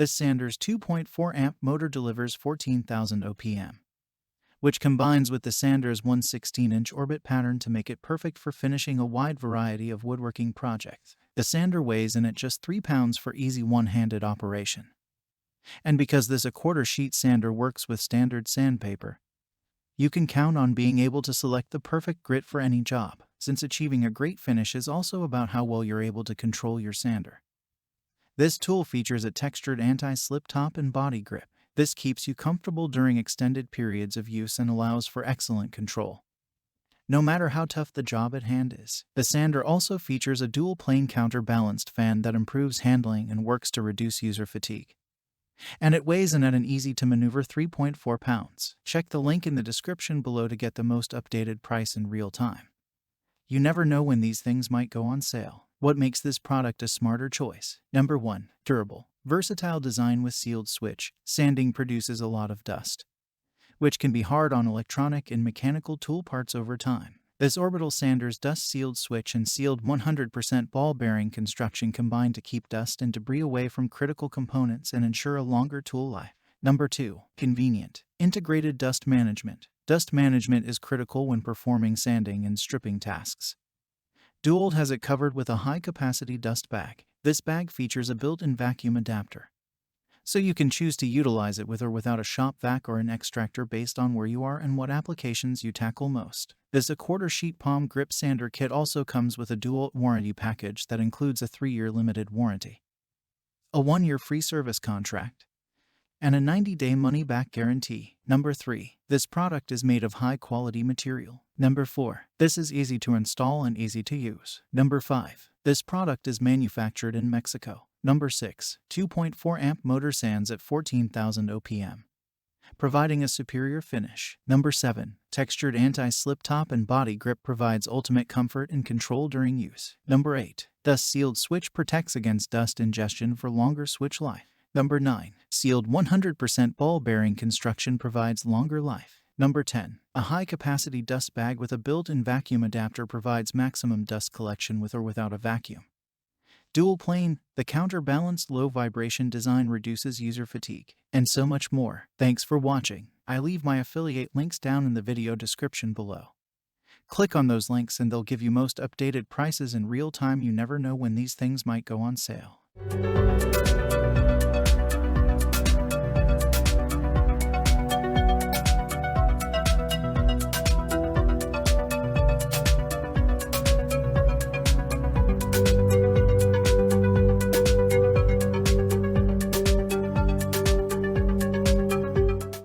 This sander's 2.4 amp motor delivers 14,000 OPM, which combines with the sander's 1/16-inch orbit pattern to make it perfect for finishing a wide variety of woodworking projects. The sander weighs in at just 3 pounds for easy one-handed operation. And because this a-quarter-sheet sander works with standard sandpaper, you can count on being able to select the perfect grit for any job, since achieving a great finish is also about how well you're able to control your sander. This tool features a textured anti-slip top and body grip. This keeps you comfortable during extended periods of use and allows for excellent control, no matter how tough the job at hand is. The sander also features a dual-plane counterbalanced fan that improves handling and works to reduce user fatigue. And it weighs in at an easy-to-maneuver 3.4 pounds. Check the link in the description below to get the most updated price in real time. You never know when these things might go on sale. What makes this product a smarter choice? Number 1. Durable. Versatile design with sealed switch. Sanding produces a lot of dust, which can be hard on electronic and mechanical tool parts over time. This Orbital sander's dust-sealed switch and sealed 100% ball-bearing construction combine to keep dust and debris away from critical components and ensure a longer tool life. Number 2. Convenient. Integrated dust management. Dust management is critical when performing sanding and stripping tasks. DEWALT has it covered with a high-capacity dust bag. This bag features a built-in vacuum adapter, so you can choose to utilize it with or without a shop vac or an extractor based on where you are and what applications you tackle most. This a-quarter-sheet palm grip sander kit also comes with a DEWALT warranty package that includes a 3-year limited warranty, a 1-year free service contract, and a 90-day money-back guarantee. Number 3. This product is made of high-quality material. Number 4. This is easy to install and easy to use. Number 5. This product is manufactured in Mexico. Number 6. 2.4 amp motor sands at 14,000 OPM, providing a superior finish. Number 7. Textured anti-slip top and body grip provides ultimate comfort and control during use. Number 8. Dust-sealed switch protects against dust ingestion for longer switch life. Number 9. Sealed 100% ball-bearing construction provides longer life. Number 10. A high-capacity dust bag with a built-in vacuum adapter provides maximum dust collection with or without a vacuum. Dual plane, the counterbalanced low-vibration design reduces user fatigue, and so much more. Thanks for watching. I leave my affiliate links down in the video description below. Click on those links and they'll give you most updated prices in real time. You never know when these things might go on sale.